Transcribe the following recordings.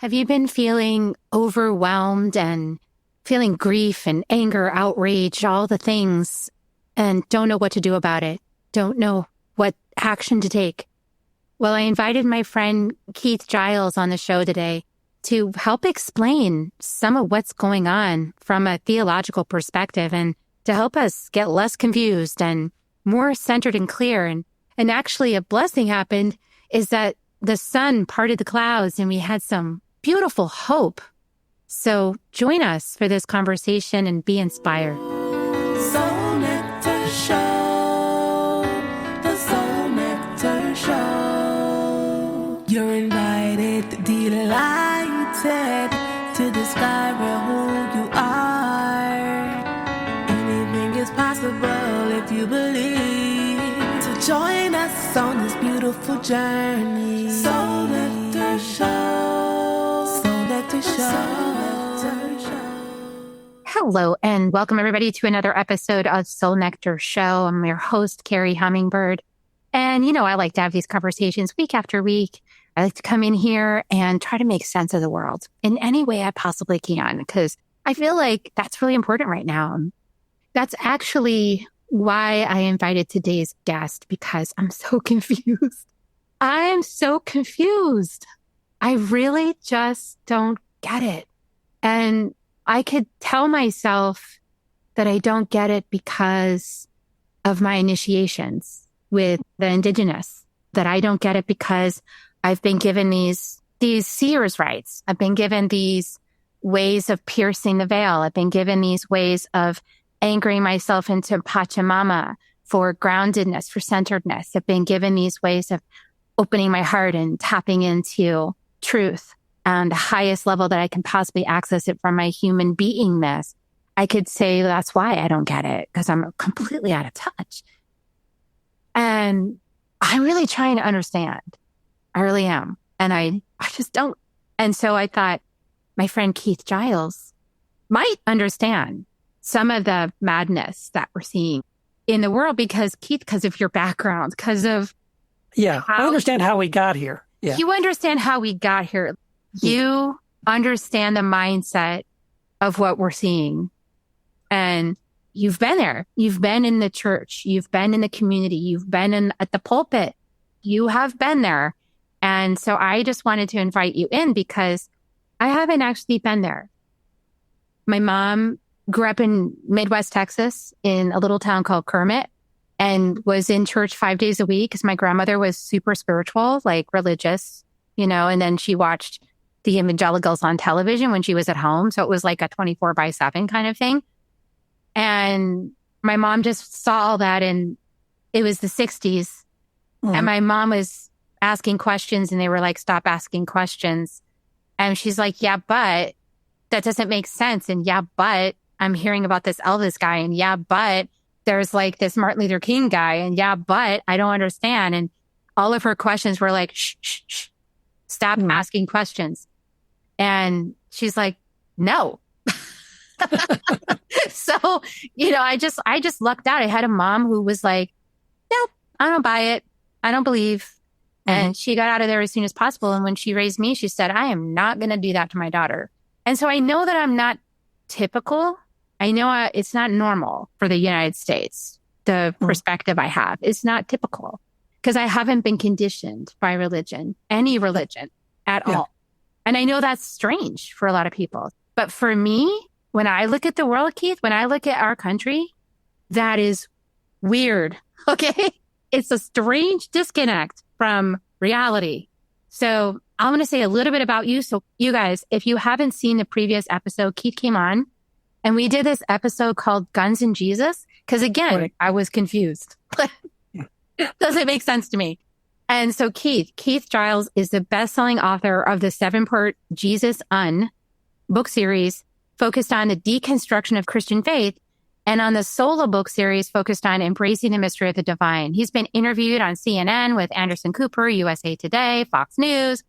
Have you been feeling overwhelmed and feeling grief and anger, outrage, all the things, and don't know what to do about it? Don't know what action to take? Well, I invited my friend Keith Giles on the show today to help explain some of what's going on from a theological perspective and to help us get less confused and more centered and clear. And actually a blessing happened is that the sun parted the clouds and we had some beautiful hope. So join us for this conversation and be inspired. Soul Nectar Show, the Soul Nectar Show. You're invited, delighted to discover who you are. Anything is possible if you believe. So join us on this beautiful journey. Soul Nectar Show. Hello and welcome everybody to another episode of Soul Nectar Show. I'm your host, Kerri Hummingbird. And I like to have these conversations week after week. I like to come in here and try to make sense of the world in any way I possibly can, because I feel like that's really important right now. That's actually why I invited today's guest, because I'm so confused. I'm so confused. I really just don't get it. And I could tell myself that I don't get it because of my initiations with the indigenous, that I don't get it because I've been given these seer's rights. I've been given these ways of piercing the veil. I've been given these ways of anchoring myself into Pachamama for groundedness, for centeredness. I've been given these ways of opening my heart and tapping into truth and the highest level that I can possibly access it from my human beingness. I could say that's why I don't get it, because I'm completely out of touch. And I'm really trying to understand. I really am. And I just don't. And so I thought my friend Keith Giles might understand some of the madness that we're seeing in the world because of your background, because of I understand how we got here. Yeah. You understand how we got here. You understand the mindset of what we're seeing. And you've been there. You've been in the church. You've been in the community. You've been at the pulpit. You have been there. And so I just wanted to invite you in because I haven't actually been there. My mom grew up in Midwest Texas in a little town called Kermit and was in church 5 days a week because my grandmother was super spiritual, like religious, and then she watched the evangelicals on television when she was at home. So it was like a 24/7 kind of thing. And my mom just saw all that, and it was the 60s. Mm-hmm. And my mom was asking questions and they were like, stop asking questions. And she's like, yeah, but that doesn't make sense. And yeah, but I'm hearing about this Elvis guy. And yeah, but there's like this Martin Luther King guy. And yeah, but I don't understand. And all of her questions were like, shh, shh, shh, stop asking questions. And she's like, no. So, I just lucked out. I had a mom who was like, nope, I don't buy it. I don't believe. And she got out of there as soon as possible. And when she raised me, she said, I am not going to do that to my daughter. And so I know that I'm not typical. I know it's not normal for the United States. The perspective I have is not typical because I haven't been conditioned by religion, any religion at all. And I know that's strange for a lot of people. But for me, when I look at the world, Keith, when I look at our country, that is weird. Okay. It's a strange disconnect from reality. So I'm going to say a little bit about you. So you guys, if you haven't seen the previous episode, Keith came on and we did this episode called Guns and Jesus. Because again, I was confused. Doesn't make sense to me. And so Keith Giles is the best-selling author of the 7-part Jesus book series focused on the deconstruction of Christian faith and on the solo book series focused on embracing the mystery of the divine. He's been interviewed on CNN with Anderson Cooper, USA Today, Fox News,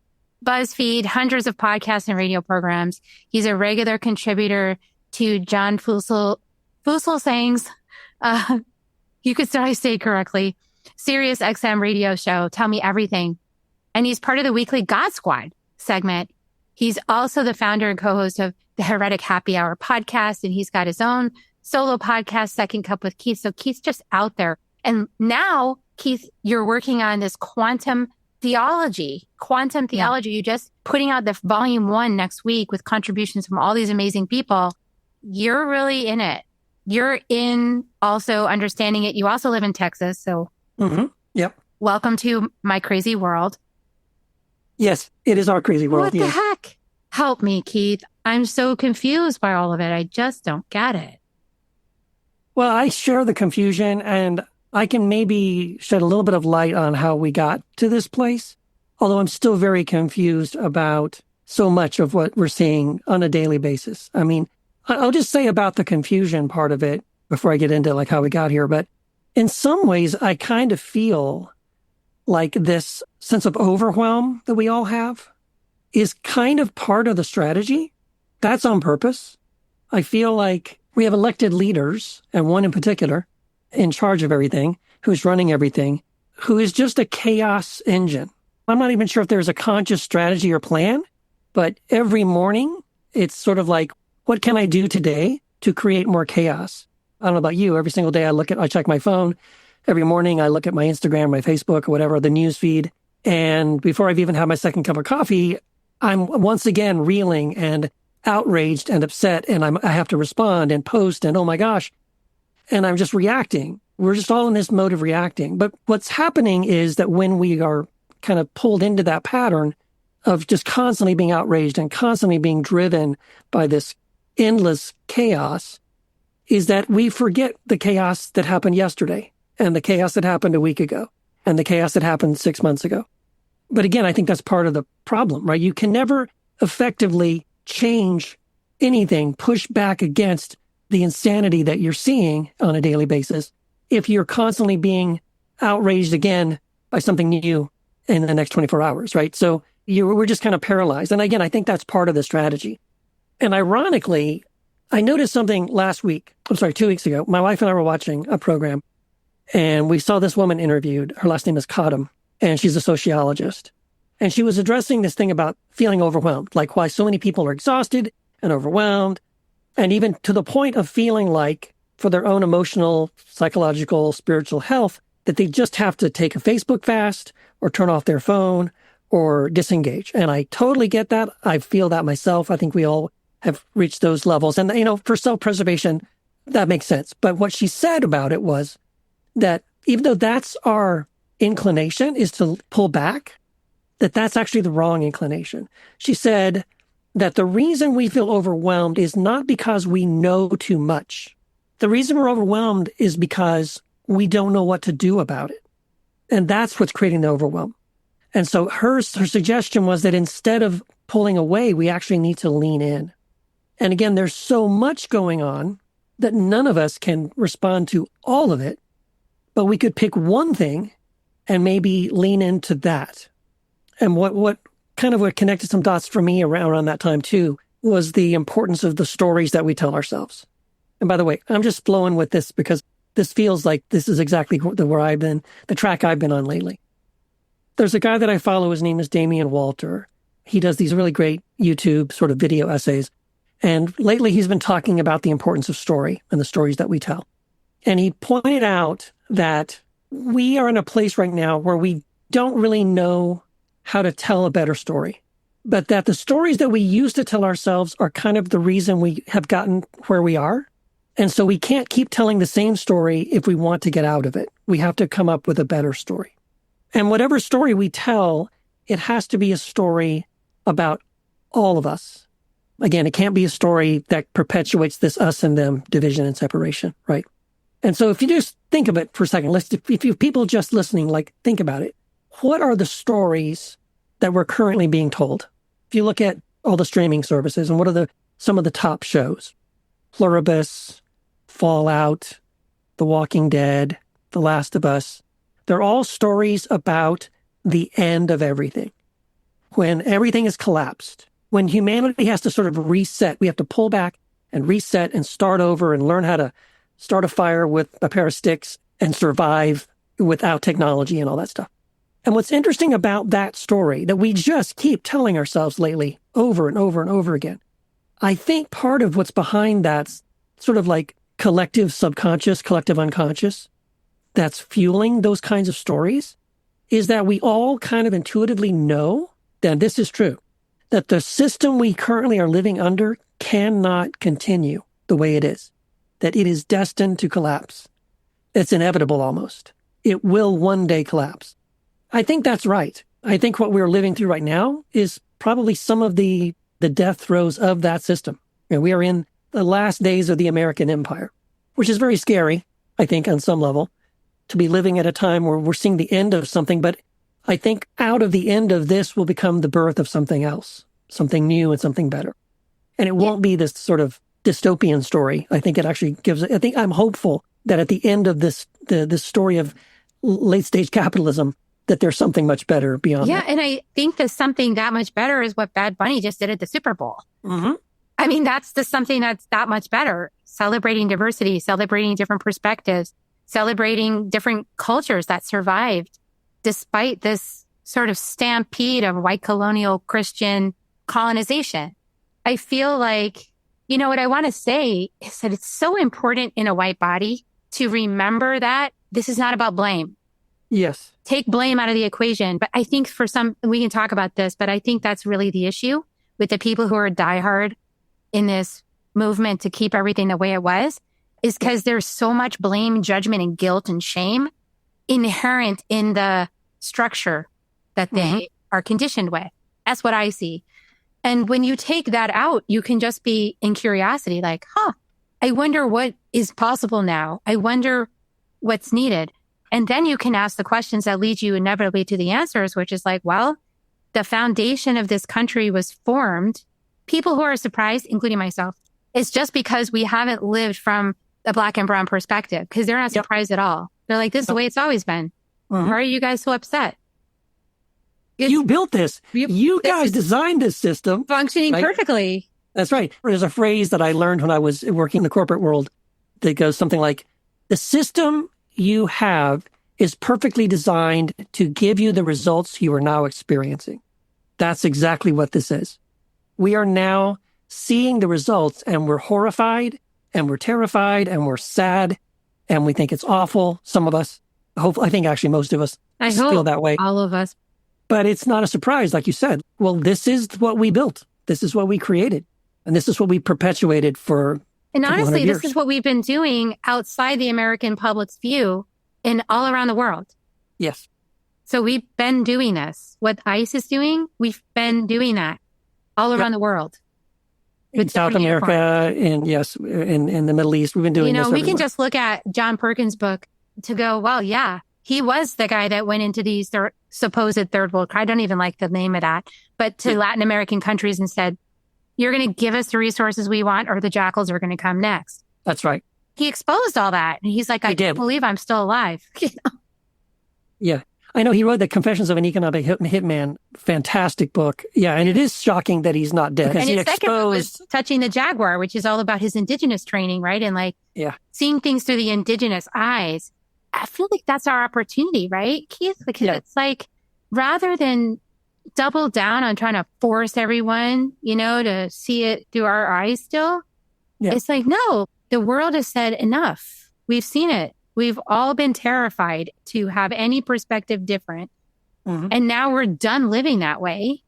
BuzzFeed, hundreds of podcasts and radio programs. He's a regular contributor to John Fugelsang's, you could say it correctly, Sirius XM radio show, Tell Me Everything. And he's part of the weekly God Squad segment He's also the founder and co-host of the Heretic Happy Hour podcast, and he's got his own solo podcast, Second Cup with Keith. So Keith's just out there. And now, Keith, you're working on this quantum theology. You're just putting out the volume 1 next week with contributions from all these amazing people. You're really in it. You're in also understanding it. You also live in Texas. So Yep. Welcome to my crazy world. Yes, it is our crazy world. What the heck? Help me, Keith. I'm so confused by all of it. I just don't get it. Well, I share the confusion, and I can maybe shed a little bit of light on how we got to this place, although I'm still very confused about so much of what we're seeing on a daily basis. I mean, I'll just say about the confusion part of it before I get into like how we got here. But in some ways, I kind of feel like this sense of overwhelm that we all have is kind of part of the strategy. That's on purpose. I feel like we have elected leaders, and one in particular, in charge of everything, who's running everything, who is just a chaos engine. I'm not even sure if there's a conscious strategy or plan, but every morning it's sort of like, what can I do today to create more chaos? I don't know about you. Every single day I check my phone. Every morning I look at my Instagram, my Facebook, or whatever, the news feed. And before I've even had my second cup of coffee, I'm once again reeling and outraged and upset. And I have to respond and post and oh my gosh. And I'm just reacting. We're just all in this mode of reacting. But what's happening is that when we are kind of pulled into that pattern of just constantly being outraged and constantly being driven by this endless chaos, is that we forget the chaos that happened yesterday and the chaos that happened a week ago and the chaos that happened 6 months ago. But again, I think that's part of the problem, right? You can never effectively change anything, push back against the insanity that you're seeing on a daily basis if you're constantly being outraged again by something new in the next 24 hours, right? So we're just kind of paralyzed. And again, I think that's part of the strategy. And ironically, I noticed something last week. 2 weeks ago. My wife and I were watching a program and we saw this woman interviewed. Her last name is Cottam, and she's a sociologist. And she was addressing this thing about feeling overwhelmed, like why so many people are exhausted and overwhelmed, and even to the point of feeling like for their own emotional, psychological, spiritual health, that they just have to take a Facebook fast or turn off their phone or disengage. And I totally get that. I feel that myself. I think we all have reached those levels. And, for self-preservation, that makes sense. But what she said about it was that even though that's our inclination is to pull back, that's actually the wrong inclination. She said that the reason we feel overwhelmed is not because we know too much. The reason we're overwhelmed is because we don't know what to do about it. And that's what's creating the overwhelm. And so her suggestion was that instead of pulling away, we actually need to lean in. And again, there's so much going on that none of us can respond to all of it, but we could pick one thing and maybe lean into that. And what connected some dots for me around that time too was the importance of the stories that we tell ourselves. And by the way, I'm just flowing with this because this feels like this is exactly the track I've been on lately. There's a guy that I follow. His name is Damian Walter. He does these really great YouTube sort of video essays. And lately he's been talking about the importance of story and the stories that we tell. And he pointed out that we are in a place right now where we don't really know how to tell a better story, but that the stories that we used to tell ourselves are kind of the reason we have gotten where we are. And so we can't keep telling the same story if we want to get out of it. We have to come up with a better story. And whatever story we tell, it has to be a story about all of us. Again, it can't be a story that perpetuates this us and them division and separation, right? And so if you just think of it for a second, if you people just listening, think about it. What are the stories that we're currently being told? If you look at all the streaming services and what are some of the top shows? Pluribus, Fallout, The Walking Dead, The Last of Us. They're all stories about the end of everything. When everything is collapsed, when humanity has to sort of reset, we have to pull back and reset and start over and learn how to start a fire with a pair of sticks and survive without technology and all that stuff. And what's interesting about that story that we just keep telling ourselves lately over and over and over again. I think part of what's behind that's sort of like collective subconscious, collective unconscious, that's fueling those kinds of stories, is that we all kind of intuitively know that this is true, that the system we currently are living under cannot continue the way it is, that it is destined to collapse. It's inevitable almost. It will one day collapse. I think that's right. I think what we're living through right now is probably some of the death throes of that system. We are in the last days of the American empire, which is very scary, I think, on some level, to be living at a time where we're seeing the end of something. But I think out of the end of this will become the birth of something else, something new and something better. And it won't be this sort of dystopian story. I think it actually I think I'm hopeful that at the end of this story of late stage capitalism, that there's something much better beyond that. And I think the something that much better is what Bad Bunny just did at the Super Bowl. Mm-hmm. I mean, that's the something that's that much better. Celebrating diversity, celebrating different perspectives, celebrating different cultures that survived despite this sort of stampede of white colonial Christian colonization. I feel like, what I want to say is that it's so important in a white body to remember that this is not about blame. Yes. Take blame out of the equation. But I think for some, we can talk about this, but I think that's really the issue with the people who are diehard in this movement to keep everything the way it was, is because there's so much blame, judgment, and guilt and shame inherent in the structure that they are conditioned with. That's what I see. And when you take that out, you can just be in curiosity, like, I wonder what is possible now. I wonder what's needed. And then you can ask the questions that lead you inevitably to the answers, which is like, well, the foundation of this country was formed. People who are surprised, including myself, it's just because we haven't lived from a black and brown perspective, because they're not surprised at all. They're like, this is the way it's always been. Why are you guys so upset? You built this. You guys designed this system. Functioning perfectly. That's right. There's a phrase that I learned when I was working in the corporate world that goes something like, the system you have is perfectly designed to give you the results you are now experiencing. That's exactly what this is. We are now seeing the results, and we're horrified, and we're terrified, and we're sad, and we think it's awful. Some of us, hopefully, I think actually most of us feel that way. All of us. But it's not a surprise, like you said. Well, this is what we built. This is what we created. And this is what we perpetuated for And honestly, years. This is what we've been doing outside the American public's view and all around the world. Yes. So we've been doing this. What ICE is doing, we've been doing that all around the world. In South America, and in the Middle East, we've been doing this we everywhere. can just look at John Perkins' book to go, well, yeah, he was the guy that went into these supposed third world. I don't even like the name of that, but to Latin American countries and said, you're going to give us the resources we want, or the jackals are going to come next. That's right. He exposed all that. And he's like, I can't believe I'm still alive. Yeah. I know he wrote the Confessions of an Economic Hitman. Fantastic book. Yeah. And it is shocking that he's not dead. And his second book was Touching the Jaguar, which is all about his indigenous training, right? And seeing things through the indigenous eyes. I feel like that's our opportunity, right, Keith? Because it's like, rather than double down on trying to force everyone, to see it through our eyes still, it's like, no, the world has said enough. We've seen it. We've all been terrified to have any perspective different. And now we're done living that way.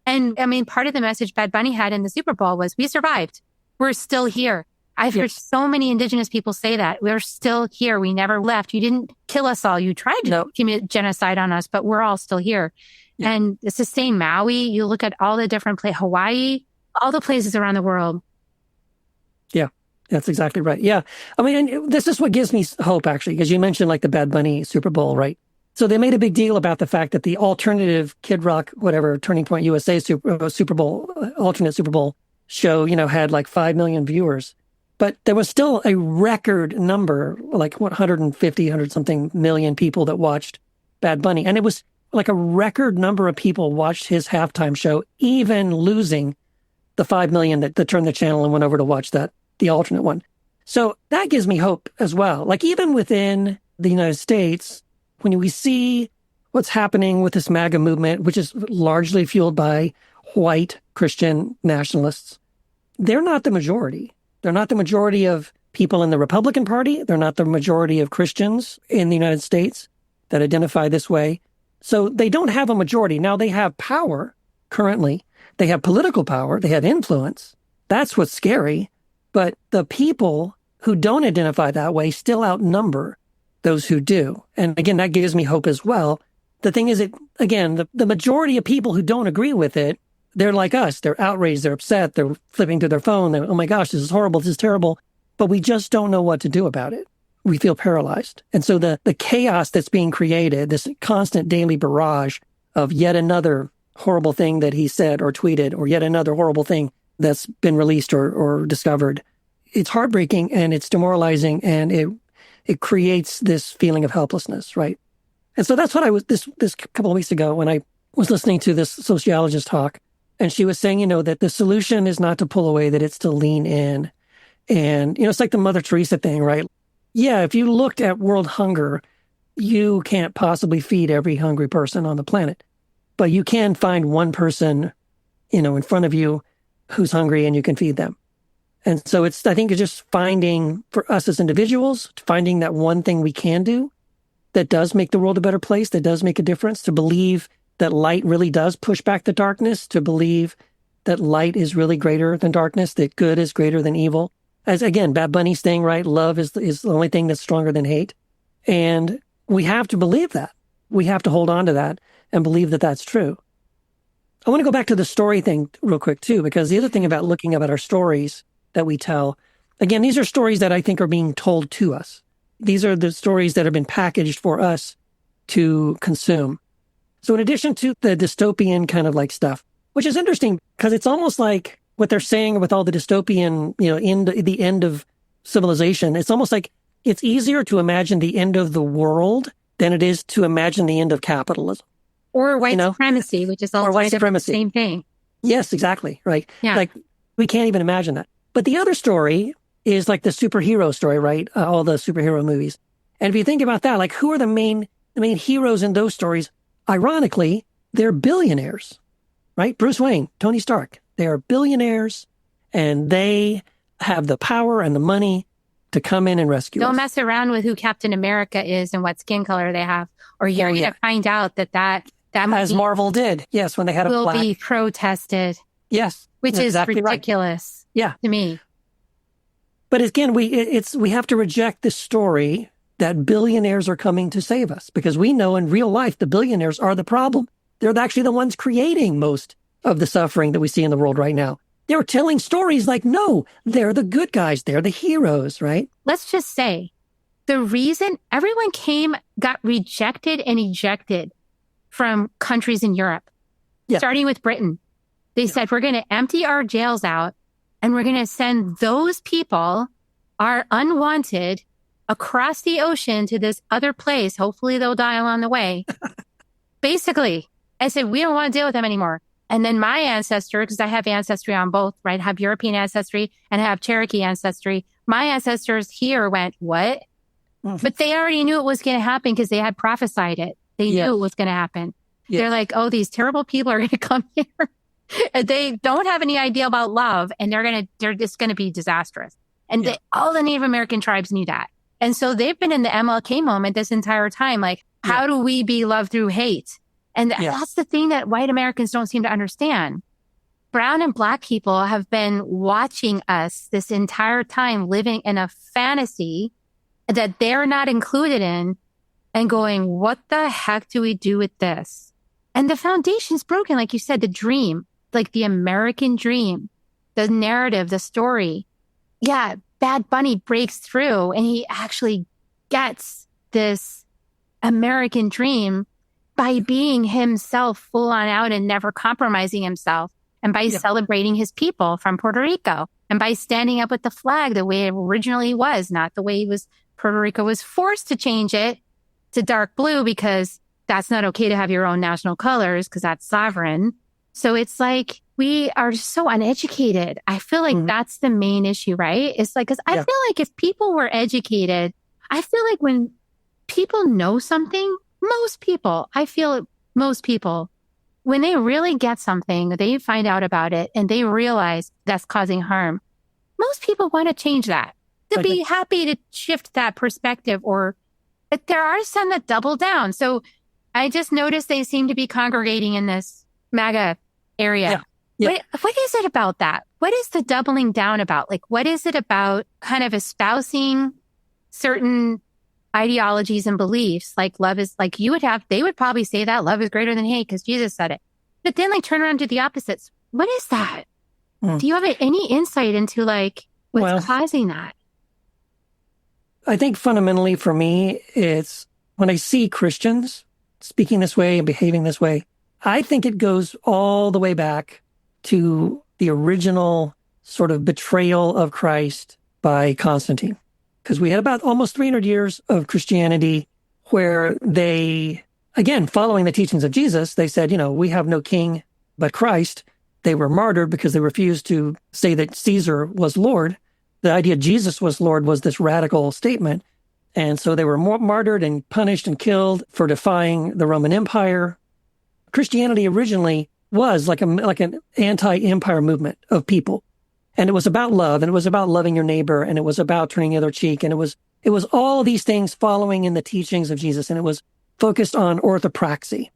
And I mean, part of the message Bad Bunny had in the Super Bowl was, we survived. We're still here. I've heard so many indigenous people say that. We're still here. We never left. You didn't kill us all. You tried to commit genocide on us, but we're all still here. Yeah. And it's the same Maui. You look at all the different places, Hawaii, all the places around the world. Yeah, that's exactly right. Yeah. I mean, and this is what gives me hope, actually, because you mentioned like the Bad Bunny Super Bowl, right? So they made a big deal about the fact that the alternative Kid Rock, whatever, Turning Point USA Super Bowl, alternate Super Bowl show, had like 5 million viewers. But there was still a record number, like 100 something million people that watched Bad Bunny. And it was like a record number of people watched his halftime show, even losing the 5 million that turned the channel and went over to watch the alternate one. So that gives me hope as well. Like even within the United States, when we see what's happening with this MAGA movement, which is largely fueled by white Christian nationalists, they're not the majority. They're not the majority of people in the Republican Party. They're not the majority of Christians in the United States that identify this way. So they don't have a majority. Now they have power currently. They have political power. They have influence. That's what's scary. But the people who don't identify that way still outnumber those who do. And again, that gives me hope as well. The thing is, the majority of people who don't agree with it, they're like us. They're outraged. They're upset. They're flipping through their phone. They're, oh my gosh, this is horrible. This is terrible. But we just don't know what to do about it. We feel paralyzed. And so the chaos that's being created, this constant daily barrage of yet another horrible thing that he said or tweeted, or yet another horrible thing that's been released or discovered, it's heartbreaking and it's demoralizing, and it creates this feeling of helplessness, right? And so that's what I was, this couple of weeks ago when I was listening to this sociologist talk, and she was saying, that the solution is not to pull away, that it's to lean in. And, it's like the Mother Teresa thing, right? Yeah, if you looked at world hunger, you can't possibly feed every hungry person on the planet, but you can find one person, in front of you who's hungry, and you can feed them. And so I think it's just finding, for us as individuals, finding that one thing we can do that does make the world a better place, that does make a difference, to believe that light really does push back the darkness, to believe that light is really greater than darkness, that good is greater than evil. As again, Bad Bunny's thing, right? Love is the only thing that's stronger than hate. And we have to believe that. We have to hold on to that and believe that that's true. I want to go back to the story thing real quick too, because the other thing about looking at our stories that we tell, again, these are stories that I think are being told to us. These are the stories that have been packaged for us to consume. So in addition to the dystopian kind of like stuff, which is interesting because it's almost like what they're saying with all the dystopian, the end of civilization, it's almost like it's easier to imagine the end of the world than it is to imagine the end of capitalism. Or white supremacy, which is also the same thing. Yes, exactly. Right. Yeah. Like we can't even imagine that. But the other story is like the superhero story, right? All the superhero movies. And if you think about that, like who are the main heroes in those stories? Ironically, they're billionaires, right? Bruce Wayne, Tony Stark, they are billionaires, and they have the power and the money to come in and rescue us. Don't mess around with who Captain America is and what skin color they have, or you're going to find out that as Marvel did. Yes, when they had will be protested. Yes. Which is exactly ridiculous. Right. Yeah. To me. But again, we have to reject the story that billionaires are coming to save us, because we know in real life the billionaires are the problem. They're actually the ones creating most of the suffering that we see in the world right now. They're telling stories like, no, they're the good guys. They're the heroes, right? Let's just say the reason everyone got rejected and ejected from countries in Europe, starting with Britain. They said, we're going to empty our jails out and we're going to send those people, our unwanted, across the ocean to this other place. Hopefully they'll die along the way. Basically, I said, we don't want to deal with them anymore. And then my ancestor, because I have ancestry on both, right? I have European ancestry and I have Cherokee ancestry. My ancestors here went, what? Mm-hmm. But they already knew it was going to happen because they had prophesied it. They knew it was going to happen. Yeah. They're like, oh, these terrible people are going to come here. They don't have any idea about love, and they're just going to be disastrous. And all the Native American tribes knew that. And so they've been in the MLK moment this entire time. Like, how do we be loved through hate? And that's the thing that white Americans don't seem to understand. Brown and Black people have been watching us this entire time, living in a fantasy that they're not included in, and going, what the heck do we do with this? And the foundation's broken. Like you said, the dream, like the American dream, the narrative, the story. Yeah, Bad Bunny breaks through and he actually gets this American dream by being himself full on out and never compromising himself, and by celebrating his people from Puerto Rico, and by standing up with the flag the way it originally was, not the way it was. Puerto Rico was forced to change it to dark blue because that's not okay to have your own national colors because that's sovereign. So it's like we are so uneducated. I feel like that's the main issue, right? It's like, because I feel like if people were educated, I feel like when people know something, most people when they really get something, they find out about it and they realize that's causing harm, most people want to change that, to be happy to shift that perspective. But there are some that double down. So I just noticed they seem to be congregating in this MAGA area. Yeah. What is it about that? What is the doubling down about? Like, what is it about kind of espousing certain ideologies and beliefs? Like love is, like they would probably say that love is greater than hate because Jesus said it. But then like turn around to the opposites. What is that? Do you have any insight into like what's causing that? I think fundamentally for me, it's when I see Christians speaking this way and behaving this way, I think it goes all the way back to the original sort of betrayal of Christ by Constantine. Because we had about almost 300 years of Christianity where they, again, following the teachings of Jesus, they said, we have no king but Christ. They were martyred because they refused to say that Caesar was Lord. The idea Jesus was Lord was this radical statement. And so they were martyred and punished and killed for defying the Roman Empire. Christianity originally was like an anti-empire movement of people. And it was about love, and it was about loving your neighbor, and it was about turning the other cheek. And it was all these things following in the teachings of Jesus, and it was focused on orthopraxy.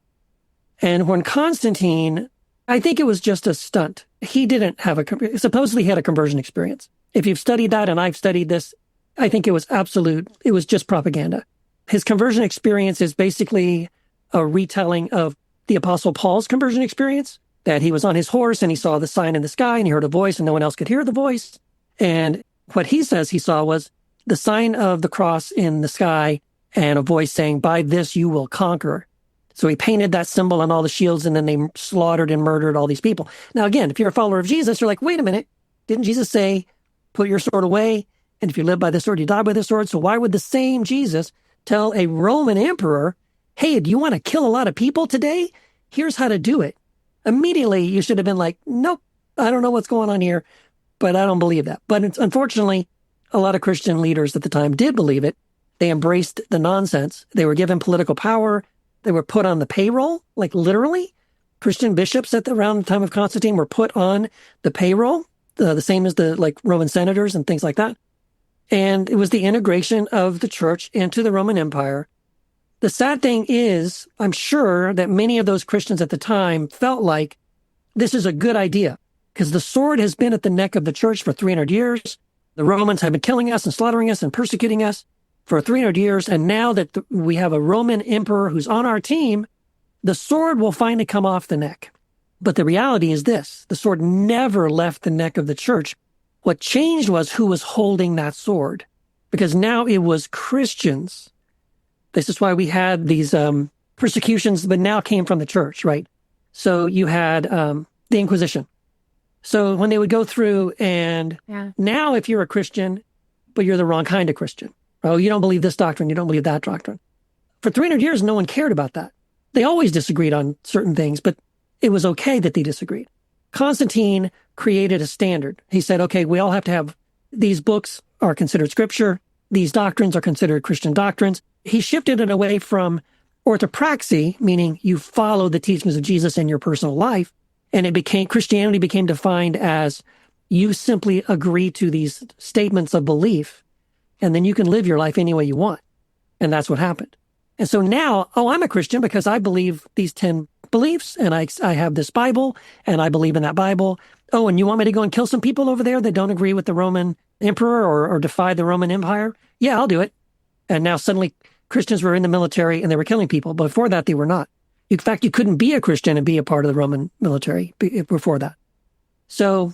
And when Constantine, I think it was just a stunt. He didn't have supposedly he had a conversion experience. If you've studied that, and I've studied this, I think it was just propaganda. His conversion experience is basically a retelling of the Apostle Paul's conversion experience, that he was on his horse and he saw the sign in the sky and he heard a voice and no one else could hear the voice. And what he says he saw was the sign of the cross in the sky and a voice saying, "By this you will conquer." So he painted that symbol on all the shields, and then they slaughtered and murdered all these people. Now, again, if you're a follower of Jesus, you're like, wait a minute, didn't Jesus say, put your sword away? And if you live by the sword, you die by the sword. So why would the same Jesus tell a Roman emperor, hey, do you want to kill a lot of people today? Here's how to do it. Immediately, you should have been like, nope, I don't know what's going on here, but I don't believe that. But unfortunately, a lot of Christian leaders at the time did believe it. They embraced the nonsense. They were given political power. They were put on the payroll, like literally. Christian bishops around the time of Constantine were put on the payroll, the same as the like Roman senators and things like that. And it was the integration of the church into the Roman Empire. The sad thing is, I'm sure that many of those Christians at the time felt like this is a good idea because the sword has been at the neck of the church for 300 years. The Romans have been killing us and slaughtering us and persecuting us for 300 years. And now that we have a Roman emperor who's on our team, the sword will finally come off the neck. But the reality is this, the sword never left the neck of the church. What changed was who was holding that sword, because now it was Christians. This is why we had these persecutions, but now came from the church, right? So you had the Inquisition. So when they would go through and now if you're a Christian, but you're the wrong kind of Christian, oh, you don't believe this doctrine, you don't believe that doctrine. For 300 years, no one cared about that. They always disagreed on certain things, but it was okay that they disagreed. Constantine created a standard. He said, okay, we all have to have, these books are considered scripture. These doctrines are considered Christian doctrines. He shifted it away from orthopraxy, meaning you follow the teachings of Jesus in your personal life. And Christianity became defined as you simply agree to these statements of belief, and then you can live your life any way you want. And that's what happened. And so now, I'm a Christian because I believe these 10 beliefs, and I have this Bible, and I believe in that Bible. Oh, and you want me to go and kill some people over there that don't agree with the Roman emperor or defy the Roman Empire? Yeah, I'll do it. And now suddenly Christians were in the military and they were killing people. Before that, they were not. In fact, you couldn't be a Christian and be a part of the Roman military before that. So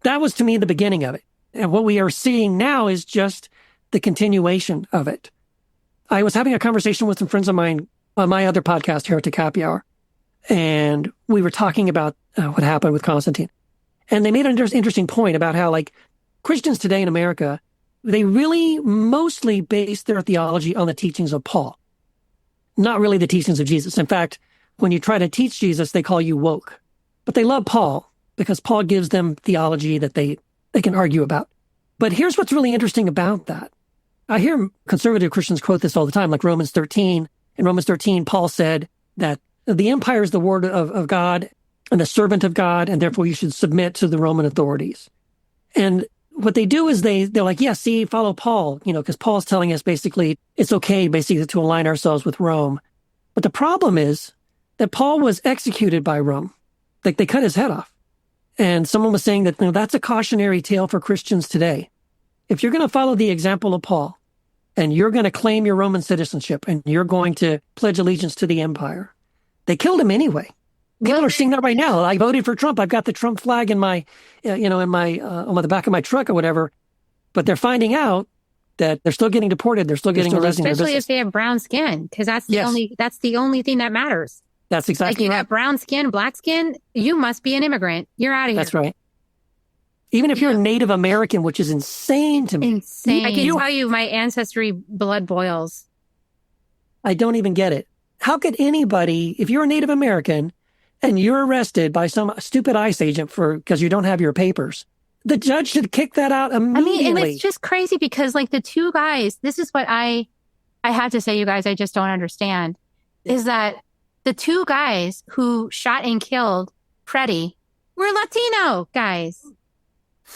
that was, to me, the beginning of it. And what we are seeing now is just the continuation of it. I was having a conversation with some friends of mine on my other podcast, Heretic Happy Hour, and we were talking about what happened with Constantine. And they made an interesting point about how, like, Christians today in America, they really mostly base their theology on the teachings of Paul, not really the teachings of Jesus. In fact, when you try to teach Jesus, they call you woke. But they love Paul because Paul gives them theology that they can argue about. But here's what's really interesting about that. I hear conservative Christians quote this all the time, like Romans 13. In Romans 13, Paul said that the empire is the word of God and a servant of God, and therefore you should submit to the Roman authorities. And what they do is they're like, yeah, see, follow Paul, because Paul's telling us basically it's okay basically to align ourselves with Rome. But the problem is that Paul was executed by Rome. Like they cut his head off. And someone was saying that that's a cautionary tale for Christians today. If you're going to follow the example of Paul and you're going to claim your Roman citizenship and you're going to pledge allegiance to the empire, they killed him anyway. People are seeing that right now. I voted for Trump. I've got the Trump flag in my, on the back of my truck or whatever. But they're finding out that they're still getting deported. They're still getting arrested. Especially if they have brown skin, because that's the only thing that matters. That's exactly like you right. got brown skin, black skin, you must be an immigrant. You're out of here. That's right. Even if you're a Native American, which is insane to me. Insane. I can tell you my ancestry blood boils. I don't even get it. How could anybody, if you're a Native American and you're arrested by some stupid ICE agent because you don't have your papers, the judge should kick that out immediately. And it's just crazy because like the two guys, this is what I have to say, you guys, I just don't understand, is that the two guys who shot and killed Freddie were Latino guys.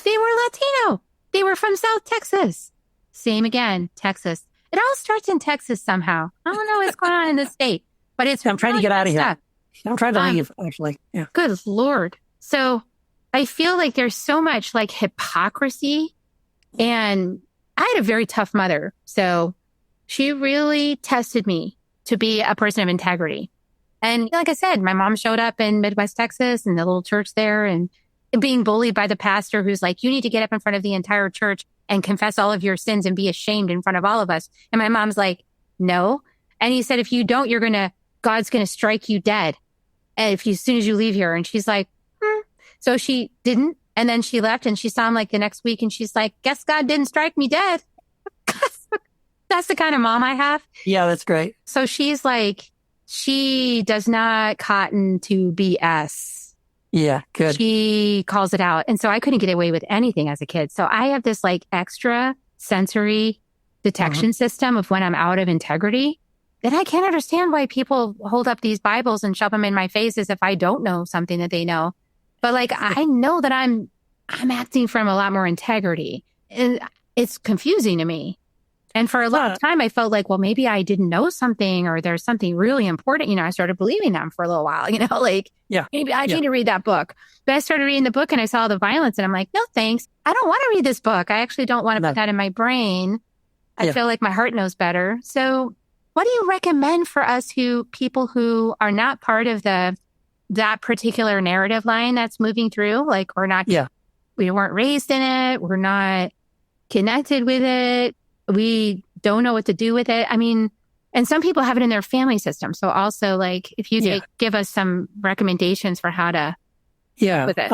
They were Latino. They were from South Texas. Same again, Texas. It all starts in Texas somehow. I don't know what's going on in the state, but I'm trying to get out of here. I'm trying to leave, actually. Yeah. Good Lord. So I feel like there's so much like hypocrisy, and I had a very tough mother. So she really tested me to be a person of integrity. And like I said, my mom showed up in Midwest Texas and the little church there and being bullied by the pastor who's like, you need to get up in front of the entire church and confess all of your sins and be ashamed in front of all of us. And my mom's like, no. And he said, if you don't, God's going to strike you dead. And as soon as you leave here. And she's like, So she didn't. And then she left and she saw him like the next week. And she's like, guess God didn't strike me dead. That's the kind of mom I have. Yeah, that's great. So she's like, she does not cotton to BS. Yeah, good. She calls it out. And so I couldn't get away with anything as a kid. So I have this like extra sensory detection system of when I'm out of integrity. And I can't understand why people hold up these Bibles and shove them in my face as if I don't know something that they know. But like, I know that I'm acting from a lot more integrity. And it's confusing to me. And for a long time, I felt like, well, maybe I didn't know something or there's something really important. I started believing them for a little while, maybe I need to read that book. But I started reading the book and I saw the violence and I'm like, no, thanks. I don't want to read this book. I actually don't want to put that in my brain. I feel like my heart knows better. So what do you recommend for us people who are not part of that particular narrative line that's moving through? Like we weren't raised in it. We're not connected with it. We don't know what to do with it. I mean, and some people have it in their family system. So also like, if you give us some recommendations for how to deal with it.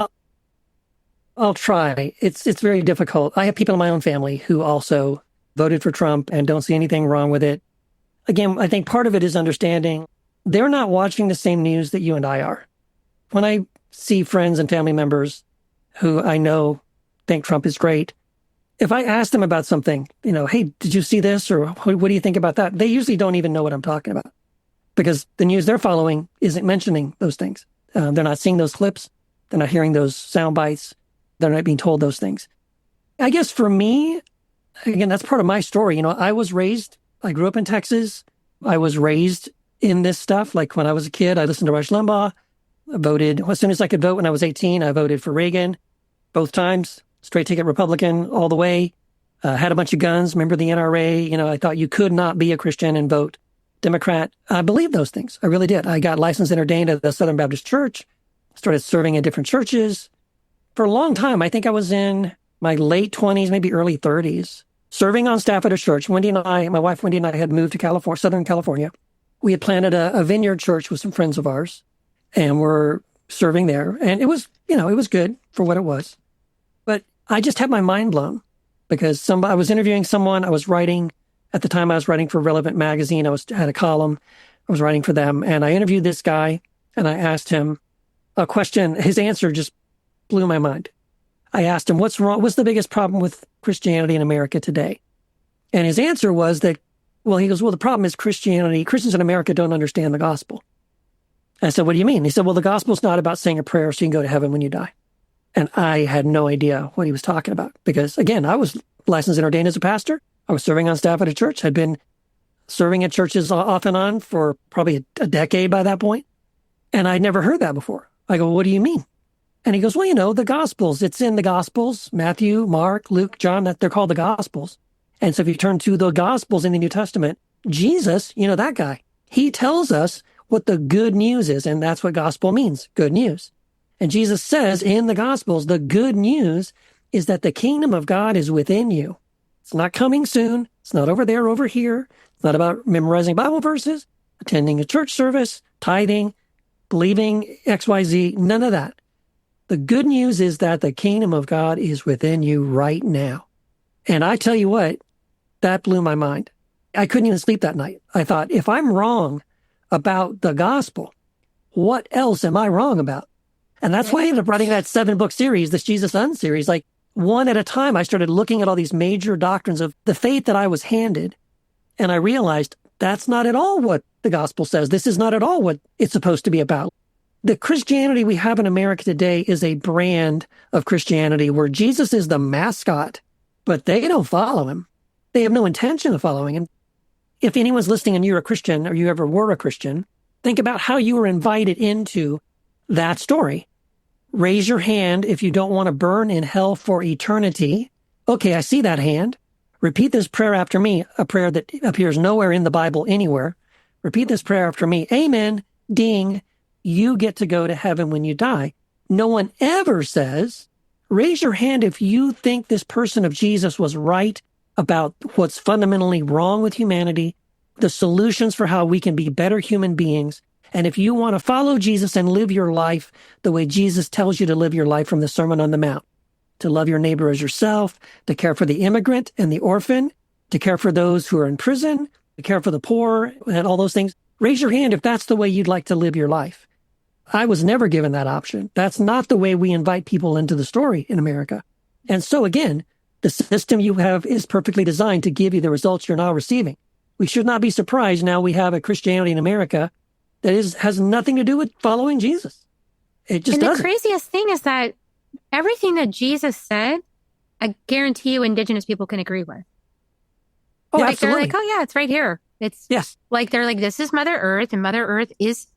I'll try. It's very difficult. I have people in my own family who also voted for Trump and don't see anything wrong with it. Again, I think part of it is understanding they're not watching the same news that you and I are. When I see friends and family members who I know think Trump is great, if I ask them about something, hey, did you see this? Or what do you think about that? They usually don't even know what I'm talking about because the news they're following isn't mentioning those things. They're not seeing those clips. They're not hearing those sound bites. They're not being told those things. I guess for me, again, that's part of my story. I grew up in Texas. I was raised in this stuff. Like when I was a kid, I listened to Rush Limbaugh. I voted as soon as I could vote when I was 18. I voted for Reagan both times. Straight ticket Republican all the way. Had a bunch of guns. Remember the NRA? I thought you could not be a Christian and vote Democrat. I believed those things. I really did. I got licensed and ordained at the Southern Baptist Church. Started serving in different churches. For a long time, I think I was in my late 20s, maybe early 30s, serving on staff at a church. My wife Wendy and I had moved to Southern California. We had planted a vineyard church with some friends of ours, and we're serving there. And it was, it was good for what it was. But I just had my mind blown because I was interviewing someone. At the time I was writing for Relevant Magazine. Had a column. I was writing for them. And I interviewed this guy and I asked him a question. His answer just blew my mind. I asked him, what's wrong? What's the biggest problem with Christianity in America today? And his answer was that, he goes, the problem is Christians in America don't understand the gospel. I said, what do you mean? He said, well, the gospel's not about saying a prayer so you can go to heaven when you die. And I had no idea what he was talking about because, again, I was licensed and ordained as a pastor. I was serving on staff at a church, had been serving at churches off and on for probably a decade by that point. And I'd never heard that before. I go, what do you mean? And he goes, well, the Gospels, it's in the Gospels, Matthew, Mark, Luke, John, that they're called the Gospels. And so if you turn to the Gospels in the New Testament, Jesus, that guy, he tells us what the good news is. And that's what gospel means, good news. And Jesus says in the Gospels, the good news is that the kingdom of God is within you. It's not coming soon. It's not over there, over here. It's not about memorizing Bible verses, attending a church service, tithing, believing XYZ, none of that. The good news is that the kingdom of God is within you right now. And I tell you what, that blew my mind. I couldn't even sleep that night. I thought, if I'm wrong about the gospel, what else am I wrong about? And that's why I ended up writing that 7-book series, this Jesus Un series. Like, one at a time, I started looking at all these major doctrines of the faith that I was handed. And I realized that's not at all what the gospel says. This is not at all what it's supposed to be about. The Christianity we have in America today is a brand of Christianity where Jesus is the mascot, but they don't follow him. They have no intention of following him. If anyone's listening and you're a Christian or you ever were a Christian, think about how you were invited into that story. Raise your hand if you don't want to burn in hell for eternity. Okay, I see that hand. Repeat this prayer after me, a prayer that appears nowhere in the Bible anywhere. Repeat this prayer after me. Amen. Ding. You get to go to heaven when you die. No one ever says, raise your hand if you think this person of Jesus was right about what's fundamentally wrong with humanity, the solutions for how we can be better human beings. And if you want to follow Jesus and live your life the way Jesus tells you to live your life from the Sermon on the Mount, to love your neighbor as yourself, to care for the immigrant and the orphan, to care for those who are in prison, to care for the poor, and all those things, raise your hand if that's the way you'd like to live your life. I was never given that option. That's not the way we invite people into the story in America. And so again, the system you have is perfectly designed to give you the results you're now receiving. We should not be surprised now we have a Christianity in America that has nothing to do with following Jesus. It just doesn't. The craziest thing is that everything that Jesus said, I guarantee you indigenous people can agree with. Oh, They're absolutely. like, oh yeah, it's right here. It's yes. Like, they're like, this is Mother Earth and Mother Earth is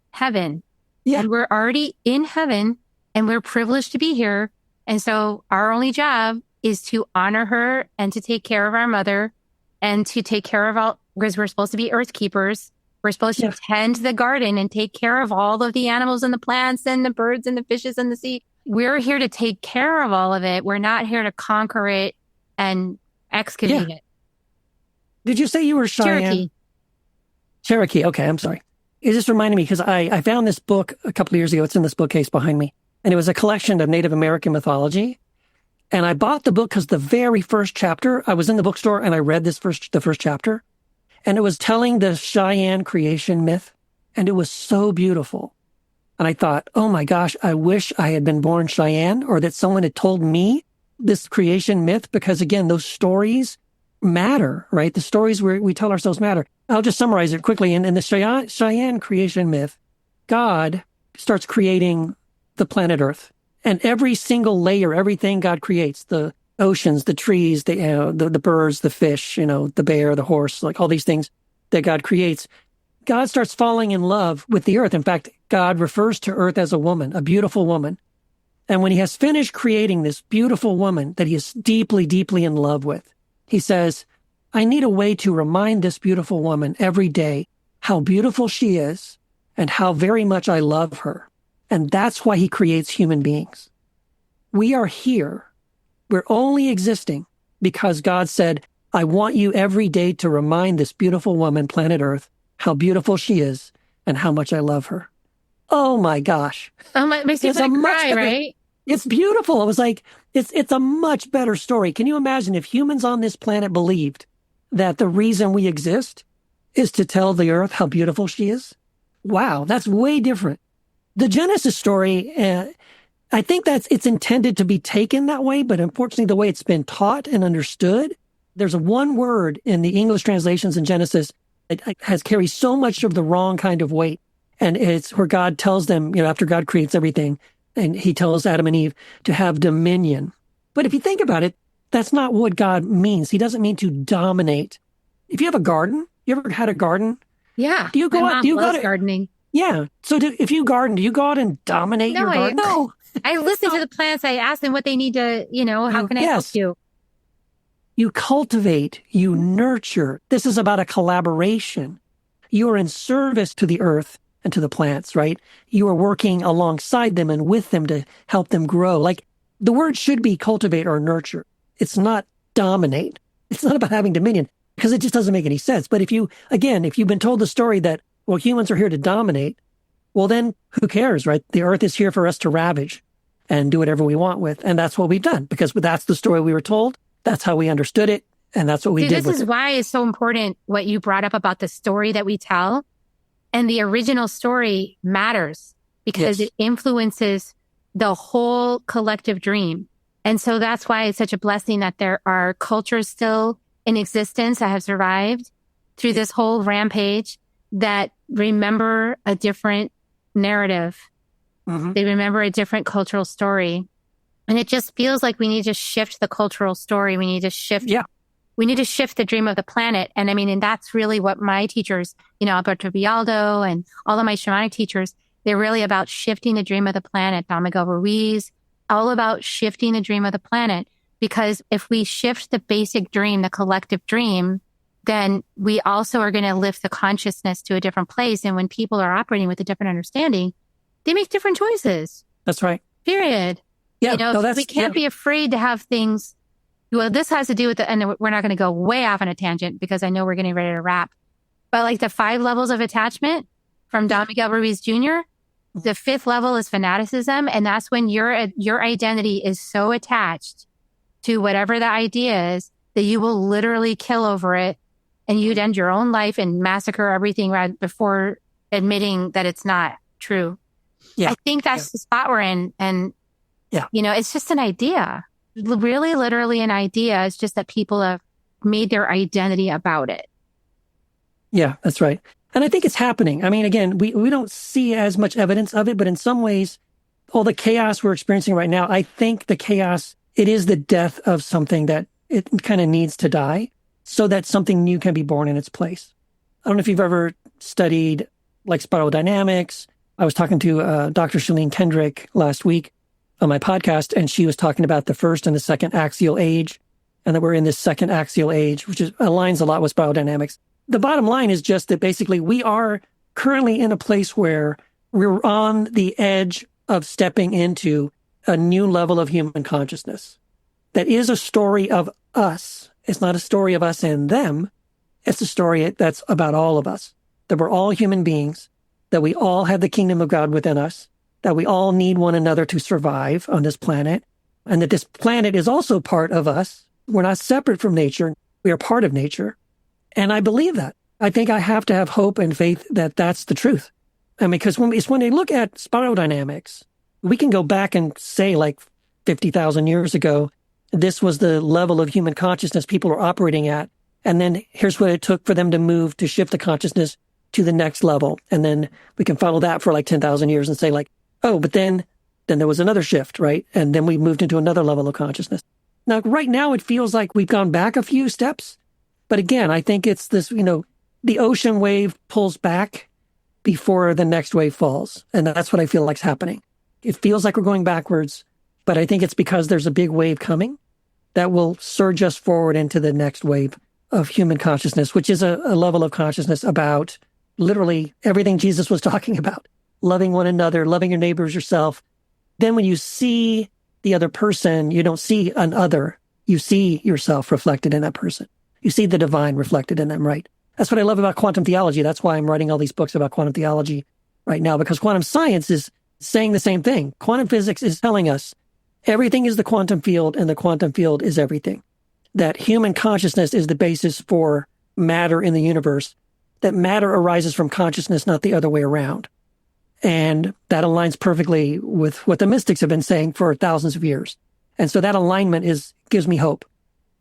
heaven. Yeah. And we're already in heaven and we're privileged to be here. And so our only job is to honor her and to take care of our mother and to take care of all, because we're supposed to be earth keepers. We're supposed to tend the garden and take care of all of the animals and the plants and the birds and the fishes and the sea. We're here to take care of all of it. We're not here to conquer it and excavate it. Did you say you were Cheyenne? Cherokee. Okay, I'm sorry. It just reminded me because I found this book a couple of years ago. It's in this bookcase behind me. And it was a collection of Native American mythology. And I bought the book because the very first chapter, I was in the bookstore and I read the first chapter. And it was telling the Cheyenne creation myth. And it was so beautiful. And I thought, oh my gosh, I wish I had been born Cheyenne or that someone had told me this creation myth. Because again, those stories matter, right? The stories we tell ourselves matter. I'll just summarize it quickly. In the Cheyenne creation myth, God starts creating the planet Earth. And every single layer, everything God creates, the oceans, the trees, the birds, the fish, the bear, the horse, like all these things that God creates, God starts falling in love with the earth. In fact, God refers to earth as a woman, a beautiful woman. And when he has finished creating this beautiful woman that he is deeply, deeply in love with, he says, I need a way to remind this beautiful woman every day how beautiful she is and how very much I love her. And that's why he creates human beings. We are here. We're only existing because God said, I want you every day to remind this beautiful woman, planet Earth, how beautiful she is and how much I love her. Oh my gosh. Oh my, it makes you cry, right? It's beautiful. It was like, it's a much better story. Can you imagine if humans on this planet believed that the reason we exist is to tell the earth how beautiful she is? Wow, that's way different. The Genesis story, I think it's intended to be taken that way, but unfortunately the way it's been taught and understood, there's one word in the English translations in Genesis that carries so much of the wrong kind of weight. And it's where God tells them, after God creates everything, and he tells Adam and Eve to have dominion. But if you think about it, that's not what God means. He doesn't mean to dominate. If you have a garden, you ever had a garden? Yeah. Do you go out? Do you go to gardening? Yeah. So if you garden, do you go out and dominate your garden? No. I listen to the plants. I ask them what they need to, how can I help you? You cultivate, you nurture. This is about a collaboration. You are in service to the earth and to the plants, right? You are working alongside them and with them to help them grow. Like the word should be cultivate or nurture. It's not dominate. It's not about having dominion because it just doesn't make any sense. But if you've been told the story that, well, humans are here to dominate, well, then who cares, right? The earth is here for us to ravage and do whatever we want with. And that's what we've done because that's the story we were told. That's how we understood it. And that's what we did. This is why it's so important what you brought up about the story that we tell. And the original story matters because it influences the whole collective dream. And so that's why it's such a blessing that there are cultures still in existence that have survived through this whole rampage that remember a different narrative. Mm-hmm. They remember a different cultural story. And it just feels like we need to shift the cultural story. We need to shift. Yeah. We need to shift the dream of the planet. And and that's really what my teachers, Alberto Villaldo and all of my shamanic teachers, they're really about shifting the dream of the planet. Don Miguel Ruiz, all about shifting the dream of the planet. Because if we shift the basic dream, the collective dream, then we also are going to lift the consciousness to a different place. And when people are operating with a different understanding, they make different choices. That's right. Period. Yeah, we can't be afraid to have things. Well, this has to do with and we're not going to go way off on a tangent because I know we're getting ready to wrap. But like the 5 levels of attachment from Don Miguel Ruiz Jr., the 5th level is fanaticism. And that's when your identity is so attached to whatever the idea is that you will literally kill over it and you'd end your own life and massacre everything right before admitting that it's not true. Yeah. I think that's the spot we're in. And, it's just an idea. Really, literally an idea. It's just that people have made their identity about it. Yeah, that's right. And I think it's happening. Again, we don't see as much evidence of it, but in some ways, all the chaos we're experiencing right now, I think the chaos, it is the death of something that it kind of needs to die so that something new can be born in its place. I don't know if you've ever studied like spiral dynamics. I was talking to Dr. Shalene Kendrick last week on my podcast, and she was talking about the first and the second axial age, and that we're in this second axial age, which aligns a lot with spiral dynamics. The bottom line is just that basically we are currently in a place where we're on the edge of stepping into a new level of human consciousness. That is a story of us. It's not a story of us and them. It's a story that's about all of us, that we're all human beings, that we all have the kingdom of God within us, that we all need one another to survive on this planet, and that this planet is also part of us. We're not separate from nature. We are part of nature. And I believe that. I think I have to have hope and faith that that's the truth. Because when they look at spiral dynamics, we can go back and say like 50,000 years ago, this was the level of human consciousness people are operating at. And then here's what it took for them to move to shift the consciousness to the next level. And then we can follow that for like 10,000 years and say like, oh, but then there was another shift, right? And then we moved into another level of consciousness. Now, right now, it feels like we've gone back a few steps. But again, I think it's this, the ocean wave pulls back before the next wave falls. And that's what I feel like's happening. It feels like we're going backwards, but I think it's because there's a big wave coming that will surge us forward into the next wave of human consciousness, which is a level of consciousness about literally everything Jesus was talking about. Loving one another, loving your neighbors, yourself. Then when you see the other person, you don't see an other. You see yourself reflected in that person. You see the divine reflected in them, right? That's what I love about quantum theology. That's why I'm writing all these books about quantum theology right now, because quantum science is saying the same thing. Quantum physics is telling us everything is the quantum field and the quantum field is everything. That human consciousness is the basis for matter in the universe. That matter arises from consciousness, not the other way around. And that aligns perfectly with what the mystics have been saying for thousands of years. And so that alignment gives me hope.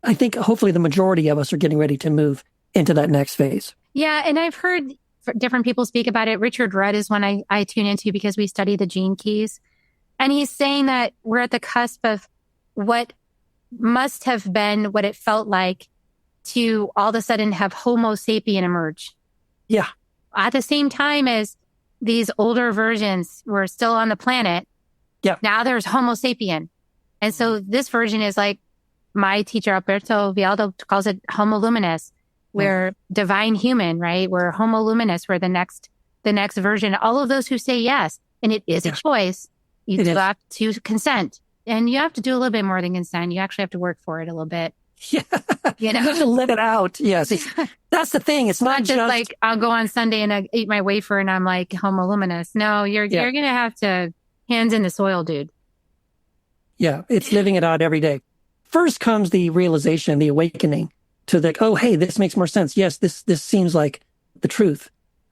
I think hopefully the majority of us are getting ready to move into that next phase. Yeah. And I've heard different people speak about it. Richard Rudd is one I tune into because we study the gene keys. And he's saying that we're at the cusp of what must have been what it felt like to all of a sudden have Homo sapien emerge. Yeah. At the same time as these older versions were still on the planet. Yeah. Now there's Homo sapien. And so this version is like my teacher, Alberto Vialdo, calls it Homo luminous. We're divine human, right? We're Homo luminous. We're the next version. All of those who say yes, and it is a choice. You do have to consent. And you have to do a little bit more than consent. You actually have to work for it a little bit. Yeah. You have to let it out. Yes. That's the thing. It's not just like I'll go on Sunday and I eat my wafer and I'm like Homo luminous. No, you're going to have to hands in the soil, dude. Yeah. It's living it out every day. First comes the realization, the awakening to the, oh, hey, this makes more sense. Yes, this seems like the truth.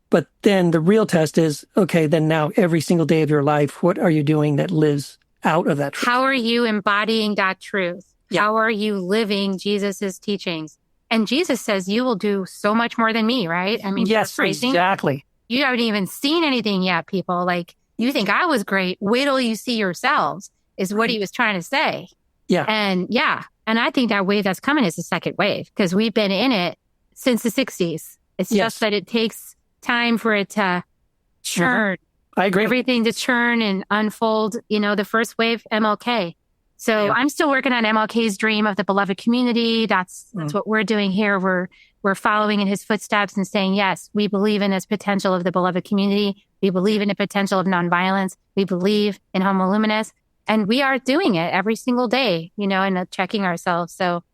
But then the real test is, okay, then now every single day of your life, what are you doing that lives out of that truth? How are you embodying that truth? Yeah. How are you living Jesus's teachings? And Jesus says, you will do so much more than me, right? I mean, yes, exactly. You haven't even seen anything yet, people. Like, you think I was great. Wait till you see yourselves, is what he was trying to say. Yeah. And I think that wave that's coming is the second wave because we've been in it since the 60s. It's just that it takes time for it to churn. I agree. Everything to churn and unfold. You know, the first wave, MLK. So I'm still working on MLK's dream of the beloved community. That's what we're doing here. We're following in his footsteps and saying, yes, we believe in this potential of the beloved community. We believe in the potential of nonviolence. We believe in Homo luminous. And we are doing it every single day, you know, and checking ourselves. So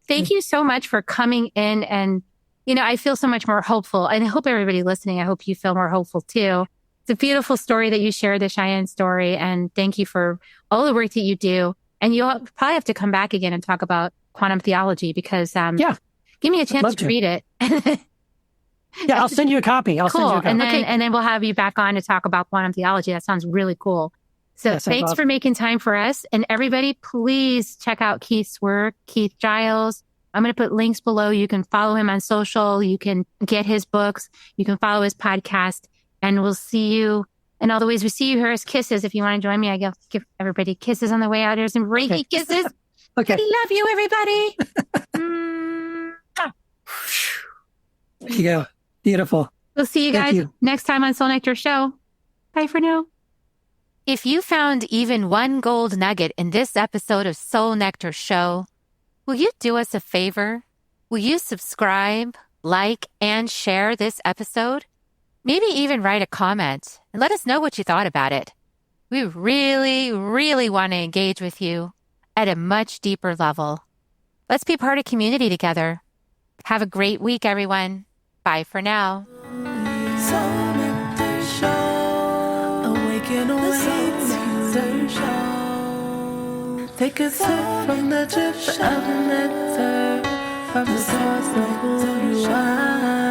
thank you so much for coming in. And, you know, I feel so much more hopeful. And I hope everybody listening, I hope you feel more hopeful too. It's a beautiful story that you shared, the Cheyenne story. And thank you for all the work that you do. And you'll probably have to come back again and talk about quantum theology because, give me a chance to read it. Yeah, I'll send you a copy. And then we'll have you back on to talk about quantum theology. That sounds really cool. So thanks for making time for us. And everybody, please check out Keith's work, Keith Giles. I'm going to put links below. You can follow him on social. You can get his books. You can follow his podcast. And we'll see you in all the ways we see you here as kisses. If you want to join me, I give everybody kisses on the way out. There's some Reiki kisses. Okay. I love you, everybody. There you go. Beautiful. We'll see you guys next time on Soul Nectar Show. Bye for now. If you found even one gold nugget in this episode of Soul Nectar Show, will you do us a favor? Will you subscribe, like, and share this episode? Maybe even write a comment and let us know what you thought about it. We really, really want to engage with you at a much deeper level. Let's be part of community together. Have a great week, everyone. Bye for now. Soul Nectar Show. Awaken the Show. Take a sip from the drip of nectar, from the source of who you are.